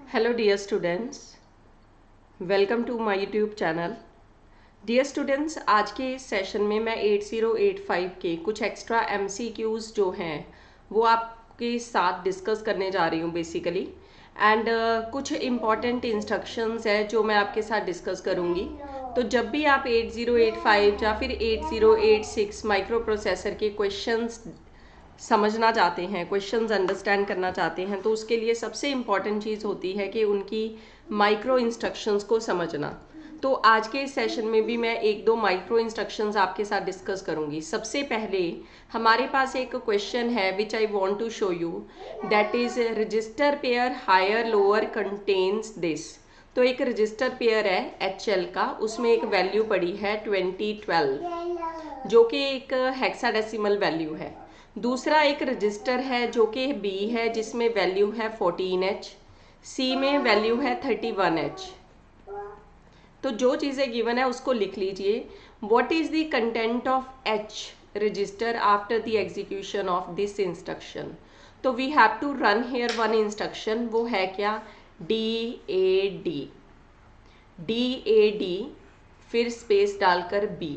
Hello dear students, welcome to my YouTube channel. Dear students, आज के इस session में मैं 8085 के कुछ एक्स्ट्रा MCQs जो हैं वो आपके साथ डिस्कस करने जा रही हूँ बेसिकली, एंड कुछ इम्पॉर्टेंट इंस्ट्रक्शंस है जो मैं आपके साथ डिस्कस करूँगी. तो जब भी आप 8085 या फिर 8086 माइक्रो प्रोसेसर के क्वेश्चंस समझना चाहते हैं, क्वेश्चंस अंडरस्टैंड करना चाहते हैं, तो उसके लिए सबसे इम्पॉर्टेंट चीज़ होती है कि उनकी माइक्रो इंस्ट्रक्शंस को समझना. तो आज के इस सेशन में भी मैं एक दो माइक्रो इंस्ट्रक्शंस आपके साथ डिस्कस करूंगी. सबसे पहले हमारे पास एक क्वेश्चन है which I want to show you, that is register pair higher lower contents this. तो एक रजिस्टर पेयर है HL का, उसमें एक वैल्यू पड़ी है 2012 जो कि एक हेक्साडेसिमल वैल्यू है. दूसरा एक रजिस्टर है जो कि B है जिसमें वैल्यू है 14H, C में वैल्यू है 31H. तो जो चीज़ें गिवन है उसको लिख लीजिए. What is the content of H register after the execution of this instruction. तो we have to run here one instruction, वो है क्या, DAD फिर स्पेस डालकर B.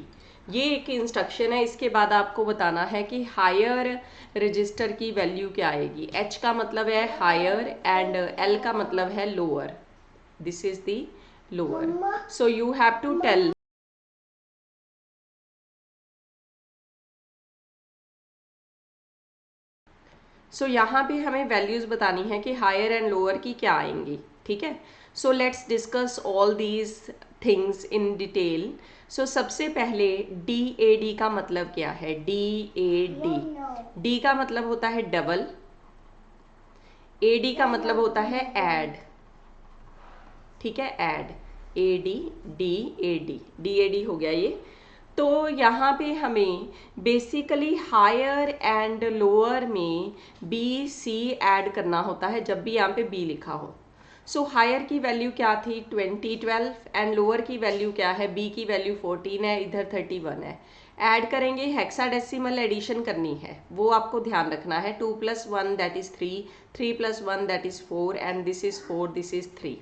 ये एक इंस्ट्रक्शन है. इसके बाद आपको बताना है कि हायर रजिस्टर की वैल्यू क्या आएगी. H का मतलब है हायर एंड L का मतलब है lower. This is the lower. So you have to tell. So यहाँ पे हमें वैल्यूज बतानी है कि हायर एंड लोअर की क्या आएंगी. ठीक है. So let's discuss all these things in detail. So सबसे पहले DAD का मतलब क्या है. DAD, D का मतलब होता है डबल, AD का मतलब होता है ऐड. ठीक है, ऐड, AD, DAD हो गया ये. तो यहाँ पे हमें बेसिकली हायर एंड लोअर में BC ऐड करना होता है जब भी यहाँ पे B लिखा हो. सो हायर की वैल्यू क्या थी 2012 एंड लोअर की वैल्यू क्या है, B की वैल्यू 14 है, इधर 31 है. ऐड करेंगे, हेक्साडेसिमल एडिशन करनी है, वो आपको ध्यान रखना है. 2 + 1 that is 3, 3 + 1 that is 4 and this is 4, this is 3.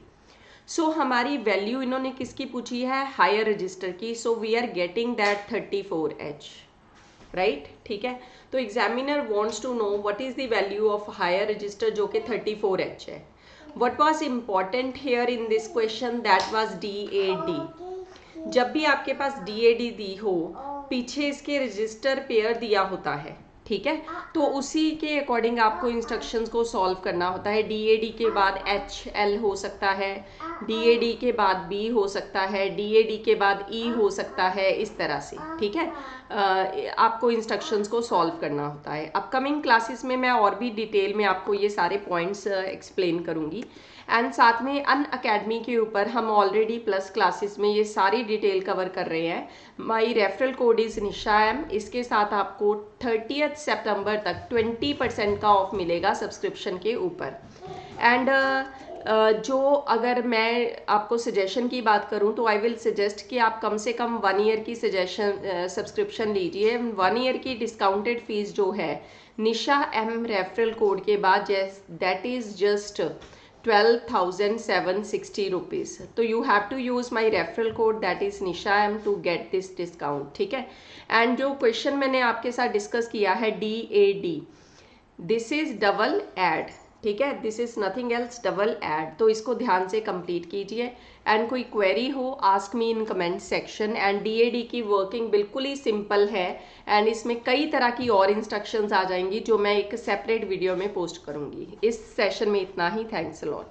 So हमारी वैल्यू इन्होंने किसकी पूछी है, हायर रजिस्टर की. So we are getting that 34H, right. ठीक है. तो examiner wants to know what is the value of higher register जो कि 34H है. What was important here in this question, that was DAD. जब भी आपके पास DAD दी हो, पीछे इसके रजिस्टर पेयर दिया होता है. ठीक है. तो उसी के अकॉर्डिंग आपको इंस्ट्रक्शंस को सॉल्व करना होता है. DAD के बाद HL हो सकता है, DAD के बाद B हो सकता है, DAD के बाद E हो सकता है, इस तरह से. ठीक है. आपको इंस्ट्रक्शंस को सॉल्व करना होता है. अपकमिंग क्लासेस में मैं और भी डिटेल में आपको ये सारे पॉइंट्स एक्सप्लेन करूँगी. एंड साथ में अनअकैडमी के ऊपर हम ऑलरेडी प्लस क्लासेस में ये सारी डिटेल कवर कर रहे हैं. My referral code is Nisha M. इसके साथ आपको 30 सितंबर तक 20% का ऑफ मिलेगा सब्सक्रिप्शन के ऊपर. एंड जो अगर मैं आपको सजेशन की बात करूं तो आई विल सजेस्ट कि आप कम से कम 1 ईयर की सब्सक्रिप्शन लीजिए. 1 ईयर की डिस्काउंटेड फीस जो है निशा एम रेफरल कोड के बाद दैट इज़ जस्ट 12,760 रुपीज़. तो you have to use my referral code that is Nisha M to get this discount. ठीक है. एंड जो क्वेश्चन मैंने आपके साथ डिस्कस किया है DAD, this is double add. ठीक है. This is nothing else, double add. तो इसको ध्यान से कंप्लीट कीजिए. एंड कोई क्वेरी हो ask me in comment section. And DAD की वर्किंग बिल्कुल ही सिंपल है एंड इसमें कई तरह की और इंस्ट्रक्शंस आ जाएंगी जो मैं एक सेपरेट वीडियो में पोस्ट करूंगी. इस सेशन में इतना ही. Thanks a lot.